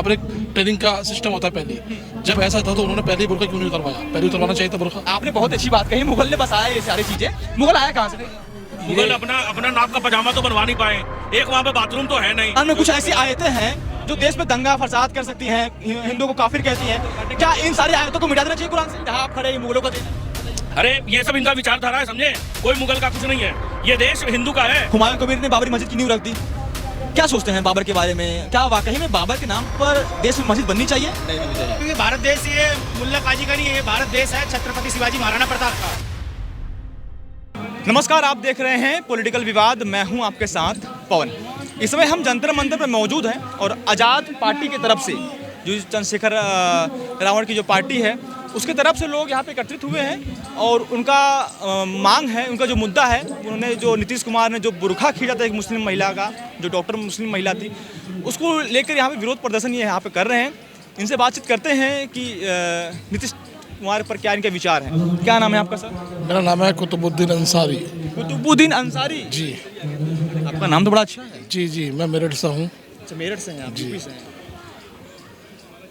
पर एक ट्रेनिंग का सिस्टम होता है पहले। जब ऐसा था तो उन्होंने पहले ही बुर्का क्यों नहीं उतरवाया? पहले उतरवाना चाहिए था बुर्का। आपने बहुत अच्छी बात कही, मुगल ने बसाया ये सारी चीजें। मुगल आया कहाँ से? मुगल अपना नाप का पजामा तो बनवा नहीं पाए, एक वहाँ पे बाथरूम तो है नहीं। कुरान में कुछ ऐसी आयतें हैं जो देश में दंगा फसाद कर सकती हैं, हिंदुओं को काफिर कहती हैं। क्या इन सारी आयतों को मिटा देना चाहिए कुरान से, जहाँ आप खड़े हैं मुगलों का देश? अरे ये सब इनका विचारधारा है, समझे? कोई मुगल का कुछ नहीं है, ये देश हिंदू का है। हुमायूं कबीर ने बाबरी मस्जिद की नींव रख दी। क्या सोचते हैं बाबर के बारे में? क्या वाकई में बाबर के नाम पर देश में मस्जिद बननी चाहिए? नहीं बननी चाहिए। क्योंकि भारत देश ये मुल्ला काजी का नहीं है, ये भारत देश है छत्रपति शिवाजी महाराणा प्रताप का। नमस्कार, आप देख रहे हैं पॉलिटिकल विवाद। मैं हूं आपके साथ पवन। इस समय हम जंतर मंतर पर मौजूद हैं और आज़ाद पार्टी की तरफ से जो चंद्रशेखर रावण की जो पार्टी है उसके तरफ से लोग यहाँ पे एकत्रित हुए हैं और उनका मांग है, उनका जो मुद्दा है, उन्होंने जो नीतीश कुमार ने जो बुरखा खींचा था एक मुस्लिम महिला का, जो डॉक्टर मुस्लिम महिला थी, उसको लेकर यहाँ पे विरोध प्रदर्शन ये यहाँ पे कर रहे हैं। इनसे बातचीत करते हैं कि नीतीश कुमार पर क्या इनके विचार हैं। क्या नाम है आपका सर? मेरा नाम है कुतुबुद्दीन अंसारी। कुतुबुद्दीन अंसारी जी आपका नाम तो बड़ा अच्छा है। जी मैं मेरठ से हूँ। अच्छा, मेरठ से हैं आप, यूपी से हैं।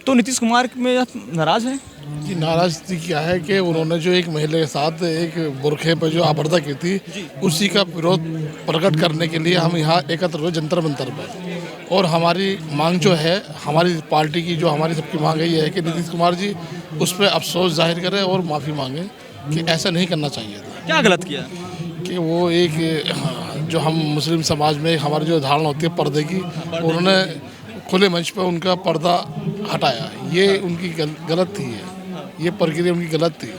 तो नीतीश कुमार में आप नाराज हैं? जी नाराजगी क्या है कि उन्होंने जो एक महिला के साथ एक बुरखे पर जो आबर्दा की थी, उसी का विरोध प्रकट करने के लिए हम यहाँ एकत्र हुए जंतर मंतर पर। और हमारी मांग जो है, हमारी पार्टी की जो हमारी सबकी मांग है, ये है कि नीतीश कुमार जी उस पर अफसोस जाहिर करें और माफ़ी मांगें कि ऐसा नहीं करना चाहिए था। क्या गलत किया? कि वो एक जो हम मुस्लिम समाज में हमारी जो धारणा होती है पर्दे की, उन्होंने खुले मंच पर उनका पर्दा हटाया। ये उनकी गलत थी, ये प्रक्रिया उनकी गलत थी।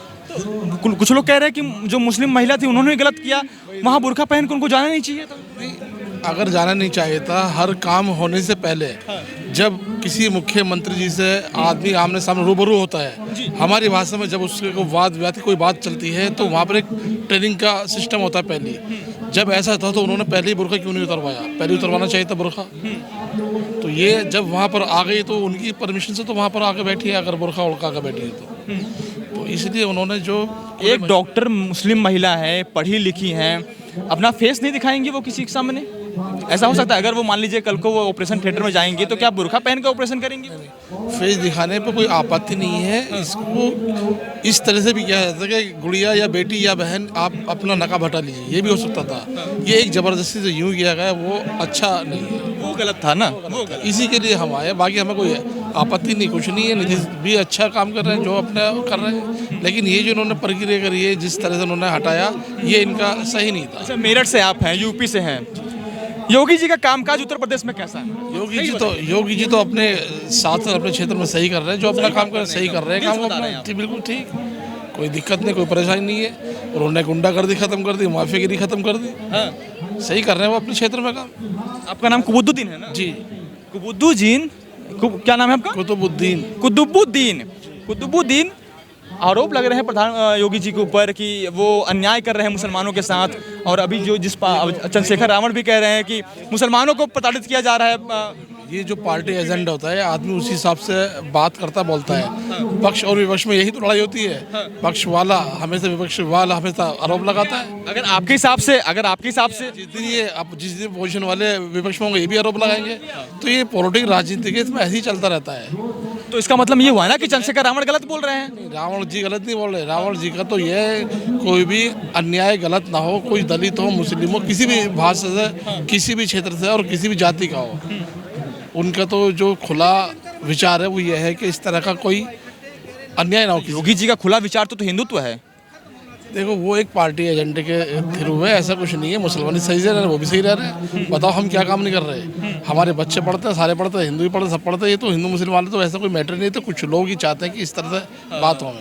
कुछ लोग कह रहे हैं कि जो मुस्लिम महिला थी उन्होंने गलत किया, वहाँ बुरखा पहन के उनको जाना नहीं चाहिए था। अगर जाना नहीं चाहिए था, हर काम होने से पहले जब किसी मुख्यमंत्री जी से आदमी आमने सामने रूबरू होता है, हमारी भाषा में जब उसके को वाद कोई बात चलती है तो वहाँ पर एक ट्रेनिंग का सिस्टम होता है पहले। जब ऐसा था तो उन्होंने पहले ही बुरखा क्यों नहीं उतरवाया? पहले उतरवाना चाहिए था बुरखा। तो ये जब वहाँ पर आ गई तो उनकी परमिशन से तो वहाँ पर आके बैठी है, अगर बुरखा उड़का के बैठी है तो इसलिए उन्होंने जो एक डॉक्टर मुस्लिम महिला है, पढ़ी लिखी हैं, अपना फेस नहीं दिखाएंगी वो किसी के सामने? ऐसा हो सकता है अगर वो मान लीजिए कल को वो ऑपरेशन थिएटर में जाएंगी तो क्या बुरखा पहन के ऑपरेशन करेंगी? फेस दिखाने पर कोई आपत्ति नहीं है। इसको इस तरह से भी किया जाता है कि गुड़िया या बेटी या बहन आप अपना नकाब हटा लीजिए, ये भी हो सकता था। ये एक ज़बरदस्ती से यूँ किया गया, वो अच्छा नहीं है, वो गलत था ना, वो गलत। इसी के लिए हम आए, बाकी हमें कोई आपत्ति नहीं, कुछ नहीं है। नीतीश भी अच्छा काम कर रहे हैं, जो अपने कर रहे हैं, लेकिन ये जो उन्होंने प्रक्रिया करी है, जिस तरह से उन्होंने हटाया, ये इनका सही नहीं था। अच्छा, मेरठ से आप हैं, यूपी से हैं। योगी जी का कामकाज उत्तर प्रदेश में कैसा है? योगी जी तो अपने साथ अपने क्षेत्र में सही कर रहे हैं, जो अपना काम कर रहे हैं सही कर रहे हैं काम अपना, बिल्कुल ठीक, कोई दिक्कत नहीं, कोई परेशानी नहीं है। और उन्होंने गुंडागर्दी खत्म कर दी, माफियागिरी खत्म कर दी। हाँ, सही कर रहे हैं वो अपने क्षेत्र में काम। आपका नाम कुतुबुद्दीन है ना? जी, कुतुबुद्दीन। क्या नाम है आपका? कुतुबुद्दीन। आरोप लग रहे हैं प्रधान योगी जी के ऊपर कि वो अन्याय कर रहे हैं मुसलमानों के साथ, और अभी जो चंद्रशेखर रावण भी कह रहे हैं कि मुसलमानों को प्रताड़ित किया जा रहा है। ये जो पार्टी एजेंडा होता है, आदमी उसी हिसाब से बात करता बोलता है। पक्ष और विपक्ष में यही तो लड़ाई होती है। पक्ष वाला हमेशा विपक्ष वाला हमेशा आरोप लगाता है। अगर आपके हिसाब से जिस दिन पोजीशन वाले विपक्ष में होंगे, ये भी आरोप लगाएंगे। तो ये पॉलिटिक्स राजनीति के इसमें ऐसे ही चलता रहता है। तो इसका मतलब ये हुआ ना कि चंद्रशेखर रावण गलत बोल रहे हैं? रावण जी गलत नहीं बोल रहे। रावण जी का तो ये कोई भी अन्याय गलत ना हो, कोई दलित हो, मुस्लिम हो, किसी भी भाषा से, किसी भी क्षेत्र से और किसी भी जाति का हो, उनका तो जो खुला विचार है वो ये है कि इस तरह का कोई अन्याय ना हो। योगी जी का खुला विचार तो हिंदुत्व है। देखो, वो एक पार्टी एजेंडे के थ्रू है, ऐसा कुछ नहीं है। मुसलमान सही से रह रहे हैं, वो भी सही रह रहे हैं। बताओ हम क्या काम नहीं कर रहे? हमारे बच्चे पढ़ते हैं, सारे पढ़ते हैं, हिंदू भी पढ़ते, सब पढ़ते हैं। ये तो हिंदू मुसलमान तो ऐसा कोई मैटर नहीं है। तो कुछ लोग ही चाहते हैं कि इस तरह से बात हो,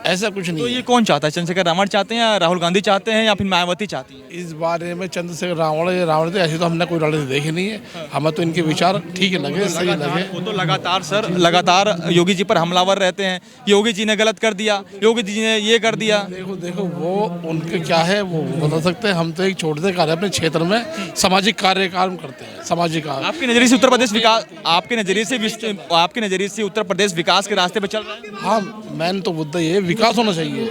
ऐसा कुछ नहीं। तो ये कौन चाहता है? चंद्रशेखर रावण चाहते हैं या राहुल गांधी चाहते हैं या फिर मायावती चाहती है? इस बारे में चंद्रशेखर रावण तो ऐसी तो हमने कोई लड़ाई देखी नहीं है। हमें तो इनके विचार ठीक लगे, सही लगे। वो तो लगातार योगी जी पर हमलावर रहते हैं। योगी जी ने गलत कर दिया, योगी जी ने ये कर दिया। देखो वो उनके क्या है वो बता सकते हैं। हम तो एक छोटे से कार्य अपने क्षेत्र में सामाजिक कार्य करते हैं। सामाजिक कार्य आपके नजरिए से उत्तर प्रदेश विकास, आपके नजरिए से उत्तर प्रदेश विकास के रास्ते पर चल रहा है? हाँ, मैन तो मुद्दा ये विकास होना चाहिए।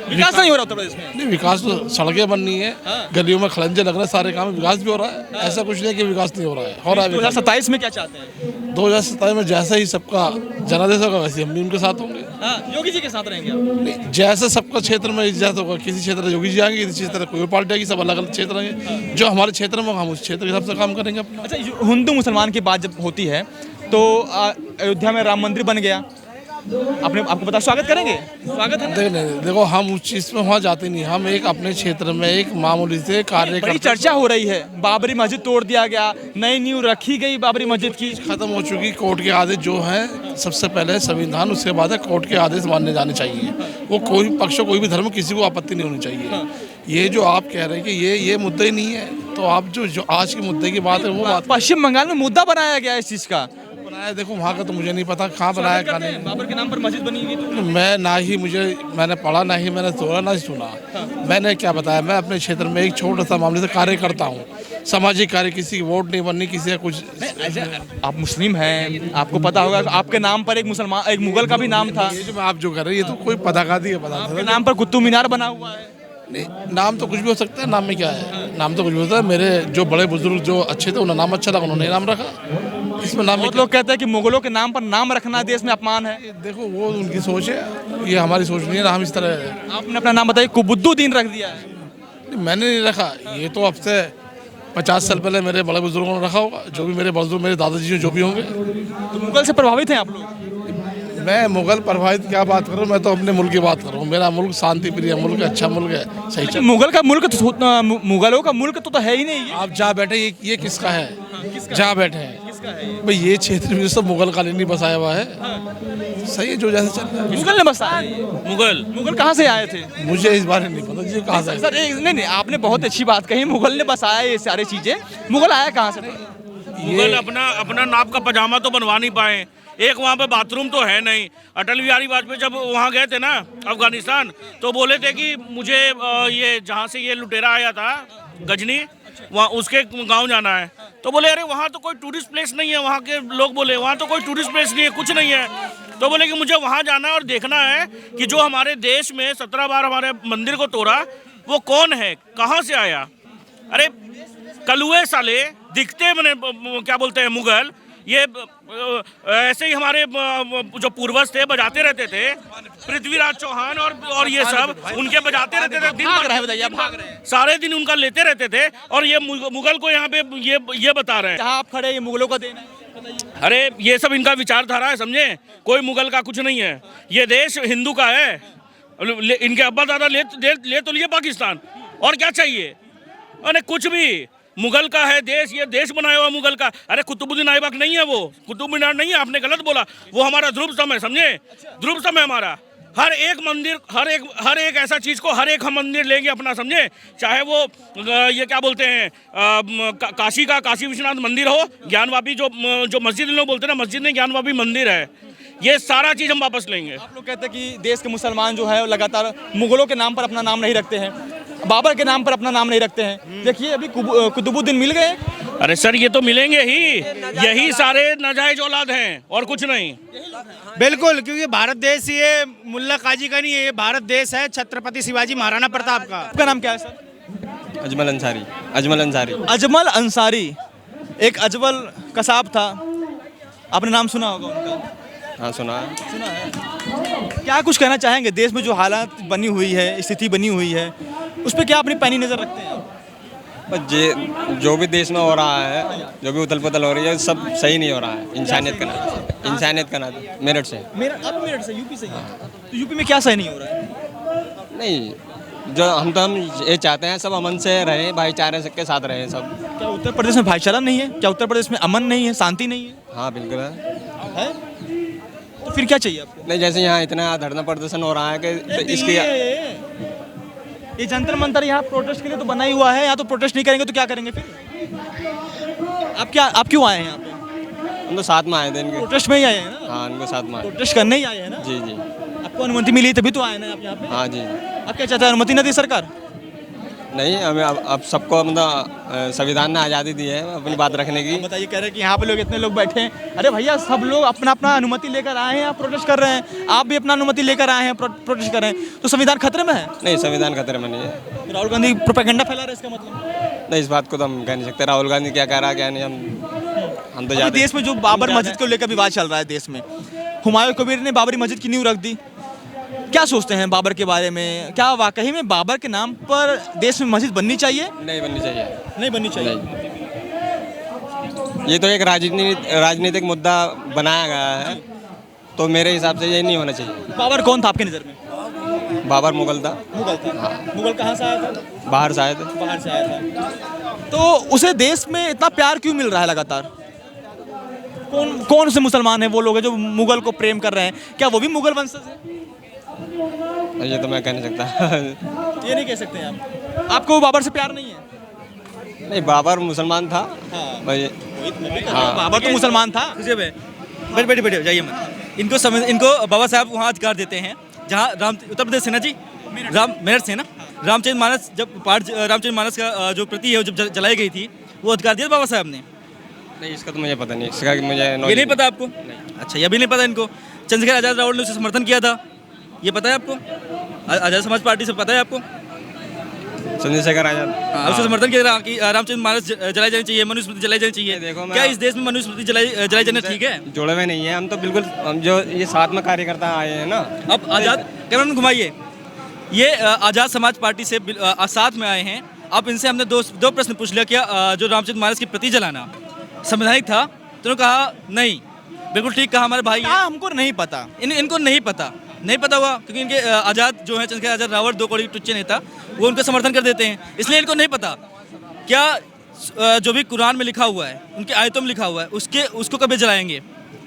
विकास नहीं हो रहा उत्तर प्रदेश में। नहीं, विकास तो सड़कें बननी है, गलियों में खड़ंजे लग रहे हैं, सारे काम विकास भी हो रहा है। ऐसा कुछ नहीं कि विकास नहीं हो रहा है, हो रहा है। 2027 में क्या चाहते हैं? 2027 में जैसा ही सबका जनादेश होगा वैसे हम भी उनके साथ होंगे। योगी जी के साथ रहेंगे आप? नहीं, जैसे सबका क्षेत्र में इज्जत होगा, किसी क्षेत्र में योगी जी आएंगे, किसी क्षेत्र में कोई और पार्टी आएगी, सब अलग अलग क्षेत्र आएंगे। जो हमारे क्षेत्र में होगा हम उस क्षेत्र के हिसाब से काम करेंगे अपना। अच्छा, हिंदू मुसलमान की बात जब होती है तो अयोध्या में राम मंदिर बन गया, आपने आपको पता, स्वागत करेंगे? स्वागत है ना? देखो हम उस चीज़ में वहाँ जाते नहीं, हम एक अपने क्षेत्र में एक मामूली से कार्य बड़ी चर्चा हो रही है, बाबरी मस्जिद तोड़ दिया गया, नई नींव रखी गई बाबरी मस्जिद की। खत्म हो चुकी कोर्ट के आदेश जो है, सबसे पहले संविधान, उसके बाद है कोर्ट के आदेश मानने जाने चाहिए। वो कोई पक्ष कोई भी धर्म किसी को आपत्ति नहीं होनी चाहिए। ये जो आप कह रहे हैं कि ये मुद्दा ही नहीं है, तो आप जो आज के मुद्दे की बात है वो बात पश्चिम बंगाल में मुद्दा बनाया गया इस चीज का। बनाया, देखो वहाँ का तो मुझे नहीं पता कहाँ बनाया कहाँ नहीं। बाबर के नाम पर मस्जिद बनी हुई तो मैं ना ही मैंने पढ़ा, ना ही मैंने तोड़ा, ना ही सुना। मैंने क्या बताया, मैं अपने क्षेत्र में एक छोटा सा मामले से कार्य करता हूँ, सामाजिक कार्य, किसी की वोट नहीं बननी, किसी का कुछ। आप मुस्लिम हैं, आपको पता होगा आपके नाम पर एक मुगल का भी नाम था। ये जो आप जो कर रहे हैं ये तो कोई पताकाती है, पता आपके नाम पर कुतुब मीनार बना हुआ है। नहीं, नाम तो कुछ भी हो सकता है, नाम में क्या है, नाम तो कुछ भी होता है। मेरे जो बड़े बुजुर्ग जो अच्छे थे उन्हें नाम अच्छा लगा, उन्होंने नाम रखा। इसमें नाम बहुत लोग कहते हैं कि मुगलों के नाम पर नाम रखना देश में अपमान है। देखो वो उनकी सोच है, ये हमारी सोच नहीं है ना। हम इस तरह, आपने अपना नाम बताइए, कुबुद्दुद्दीन रख दिया है। नहीं, मैंने नहीं रखा, ये तो अब से 50 साल पहले मेरे बड़े बुजुर्गों ने रखा होगा, जो भी मेरे बुजुर्ग, मेरे दादाजी जो भी होंगे। तो मुगल से प्रभावित हैं आप लोग? मैं मुगल प्रभावित क्या बात कर रहा हूँ, मैं तो अपने मुल्क की बात कर रहा हूँ। मेरा मुल्क शांति प्रिय मुल्क है, अच्छा मुल्क है, सही चल। मुगलों का मुल्क तो है ही नहीं। आप जहाँ बैठे ये किसका है? जहाँ बैठे हैं भाई, ये क्षेत्र भी सब मुगल कालीन ही बसाया हुआ है। सही है, जो जैसे चल रहा है। मुगल ने बसाया? मुगल कहाँ से आए थे? मुझे इस बारे में नहीं पता जी कहाँ से। सर नहीं, आपने बहुत अच्छी बात कही, मुगल ने बसाया ये सारी चीजें। मुगल आया कहाँ से? मुगल अपना नाप का पजामा तो बनवा नहीं पाए। एक वहाँ पे बाथरूम तो है नहीं। अटल बिहारी वाजपेयी जब वहाँ गए थे ना अफगानिस्तान, तो बोले थे कि मुझे ये जहाँ से ये लुटेरा आया था गजनी, वहाँ उसके गांव जाना है। तो बोले अरे वहाँ तो कोई टूरिस्ट प्लेस नहीं है। वहाँ के लोग बोले वहाँ तो कोई टूरिस्ट प्लेस नहीं है, कुछ नहीं है। तो बोले कि मुझे वहाँ जाना है और देखना है कि जो हमारे देश में 17 बार हमारे मंदिर को तोड़ा वो कौन है, कहाँ से आया। अरे कलुए साले दिखते मैंने क्या बोलते हैं मुगल, ये ऐसे ही हमारे जो पूर्वज थे बजाते रहते थे, पृथ्वीराज चौहान और ये सब उनके बजाते रहते थे, दिन भर सारे दिन उनका लेते रहते थे। और ये मुगल को यहाँ पे ये बता रहे हैं जहाँ आप खड़े, ये मुगलों का देना है। अरे ये सब इनका विचारधारा है, समझे। कोई मुगल का कुछ नहीं है, ये देश हिंदू का है। इनके अब्बा दादा ले तो लिए पाकिस्तान, और क्या चाहिए। अरे कुछ भी मुगल का है देश, ये देश बनाया हुआ मुगल का। अरे कुतुबुद्दीन ऐबक नहीं है, वो कुतुब मीनार नहीं है, आपने गलत बोला। वो हमारा ध्रुव समय, समझे, ध्रुव समय हमारा। हर एक मंदिर, हर एक ऐसा चीज को हर एक हम मंदिर लेंगे अपना, समझे। चाहे वो ये क्या बोलते हैं काशी का काशी विश्वनाथ मंदिर हो, ज्ञानवापी जो मस्जिद लोग बोलते हैं ना, मस्जिद नहीं ज्ञानवापी मंदिर है, ये सारा चीज हम वापस लेंगे। आप लोग कहते हैं कि देश के मुसलमान जो है लगातार मुगलों के नाम पर अपना नाम नहीं रखते हैं, बाबर के नाम पर अपना नाम नहीं रखते हैं। देखिए अभी कुतुबुद्दीन मिल गए। अरे सर ये तो मिलेंगे ही, यही सारे नाजायज औलाद हैं और कुछ नहीं। बिल्कुल, क्योंकि भारत देश ये मुल्ला काजी का नहीं है, ये भारत देश है छत्रपति शिवाजी महाराणा प्रताप का। आपका नाम क्या है सर? अजमल अंसारी। अजमल अंसारी, एक अजमल कसाब था, आपने नाम सुना होगा उनका? हाँ सुना है। क्या कुछ कहना चाहेंगे, देश में जो हालात बनी हुई है, स्थिति बनी हुई है, उस पर क्या अपनी पैनी नज़र रखते हैं? बस जो भी देश में हो रहा है, जो भी उथल पुथल हो रही है, सब सही नहीं हो रहा है। इंसानियत का नाते मेरठ से। आप मेरठ से, यूपी से ही? तो यूपी में क्या सही नहीं हो रहा है? नहीं, जो हम ये चाहते हैं सब अमन से रहे, भाईचारे के साथ रहे सब। क्या उत्तर प्रदेश में भाईचारा नहीं है? क्या उत्तर प्रदेश में अमन नहीं है, शांति नहीं है? हाँ बिल्कुल है। तो फिर क्या चाहिए आपको? नहीं, जैसे यहाँ इतना धरना प्रदर्शन हो रहा है कि इसकी ये जंतर मंतर यहाँ प्रोटेस्ट के लिए तो बना ही हुआ है, यहाँ तो प्रोटेस्ट नहीं करेंगे तो क्या करेंगे फिर? आप क्यों आए हैं यहाँ पे? हम तो साथ में आए थे इनके। प्रोटेस्ट में ही आए हैं ना? हाँ, उनको साथ में आए। प्रोटेस्ट करने ही आए हैं ना? जी आपको अनुमति मिली तभी तो आए ना आप यहाँ पे? हाँ जी। आप क्या चाहते हैं, अनुमति न दी सरकार? नहीं, हमें अब सबको मतलब संविधान ने आज़ादी दी है अपनी बात रखने की। बताइए, कह रहे हैं कि यहाँ पे लोग इतने लोग बैठे हैं। अरे भैया, सब लोग अपना अपना अनुमति लेकर आए हैं, आप प्रोटेस्ट कर रहे हैं, आप भी अपना अनुमति लेकर आए हैं, प्रोटेस्ट कर रहे हैं, तो संविधान खतरे में है? नहीं, संविधान खतरे में नहीं है। राहुल गांधी प्रोपेगेंडा फैला रहे हैं, इसका मतलब? नहीं, इस बात को तो हम कह नहीं सकते राहुल गांधी क्या कह रहा है क्या नहीं, हम तो अभी जानते। देश में जो बाबर मस्जिद को लेकर विवाद चल रहा है देश में, हुमायूं कबीर ने बाबरी मस्जिद की नींव रख दी। क्या सोचते हैं बाबर के बारे में? क्या वाकई में बाबर के नाम पर देश में मस्जिद बननी चाहिए? नहीं बननी चाहिए। नहीं बननी चाहिए। ये तो एक राजनीतिक मुद्दा बनाया गया है, तो मेरे हिसाब से ये नहीं होना चाहिए। बाबर कौन था आपकी नज़र में? बाबर मुगल था। मुगल था। मुगल कहाँ से आया था? बाहर से आए थे। बाहर से आया था। तो उसे देश में इतना प्यार क्यों मिल रहा है लगातार? कौन से मुसलमान हैं वो लोग हैं जो मुगल को प्रेम कर रहे हैं? क्या वो भी मुगल वंशज हैं? ये तो मैं कह नहीं सकता। ये नहीं कह सकते हैं आप? आपको बाबर से प्यार नहीं है? नहीं, बाबर मुसलमान था। हाँ। भाई, बाबर तो मुसलमान था। बैठे बैठे जाइए मत। इनको बाबा साहब वहाँ अधिकार देते हैं जहाँ उत्तर प्रदेश से ना जी, मेरठ से ना, रामचरित मानस जब रामचरित मानस का जो प्रति है वो जब जलाई गई थी, वो अधिकार दिया बाबा साहब ने। नहीं, इसका तो मुझे पता नहीं, इसका मुझे ये नहीं पता आपको? अच्छा, ये भी नहीं पता इनको। चंद्रशेखर आजाद रावल ने उसे समर्थन किया था, ये पता है आपको? आजाद समाज पार्टी से पता है आपको? चंद्रशेखर आजाद उसका समर्थन किया था कि रामचरित मानस जलाई जानी चाहिए, मनुस्मृति जलाई जानी चाहिए। देखो, क्या इस देश में मनुस्मृति जलाई जाना ठीक है? जोड़े में नहीं है हम तो बिल्कुल, हम जो ये साथ में कार्यकर्ता आए हैं ना। अब आजाद कैमरा घुमाइए, ये आजाद समाज पार्टी से साथ में आए हैं। अब इनसे हमने दो प्रश्न पूछ लिया, क्या जो रामचरित मानस की प्रति जलाना संवैधानिक था? तो उन्होंने कहा नहीं। बिल्कुल ठीक कहा हमारे भाई। हमको नहीं पता। इनको नहीं पता हुआ क्योंकि इनके आज़ाद जो है चंद्रशेखर आजाद रावल 2 करोड़ टुच्चे नेता, वो उनको समर्थन कर देते हैं, इसलिए इनको नहीं पता। क्या जो भी कुरान में लिखा हुआ है, उनकी आयतों में लिखा हुआ है, उसको कभी जलाएंगे?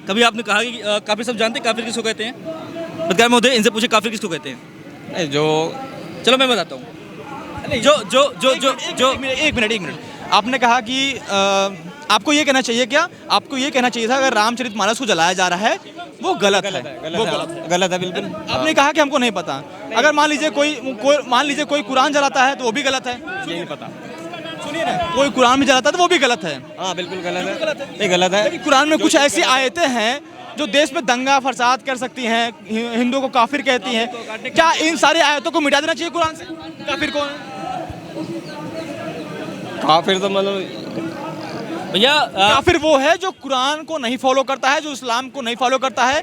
कभी आपने कहा कि काफिर सब जानते हैं काफिर किसको कहते हैं? पत्रकार महोदय, इनसे पूछे काफिर किसको कहते हैं? नहीं, जो चलो मैं बताता हूँ। एक मिनट। आपने कहा कि आपको ये कहना चाहिए, क्या आपको ये कहना चाहिए था अगर रामचरित मानस को जलाया जा रहा है वो गलत है? गलत है बिल्कुल। आपने कहा कि हमको नहीं पता। अगर मान लीजिए कोई कुरान जलाता है तो वो भी गलत है? ये नहीं पता। सुनिए ना, कोई कुरान भी जलाता है तो वो भी गलत है? हाँ बिल्कुल गलत है। नहीं, गलत है। लेकिन कुरान में कुछ ऐसी आयतें हैं जो देश में दंगा फसाद कर सकती हैं, हिंदुओं को काफिर कहती हैं। क्या इन सारी आयतों को मिटा देना चाहिए कुरान से? काफिर कौन है? काफिर तो मतलब भैया काफिर वो है जो कुरान को नहीं फॉलो करता है, जो इस्लाम को नहीं फॉलो करता है।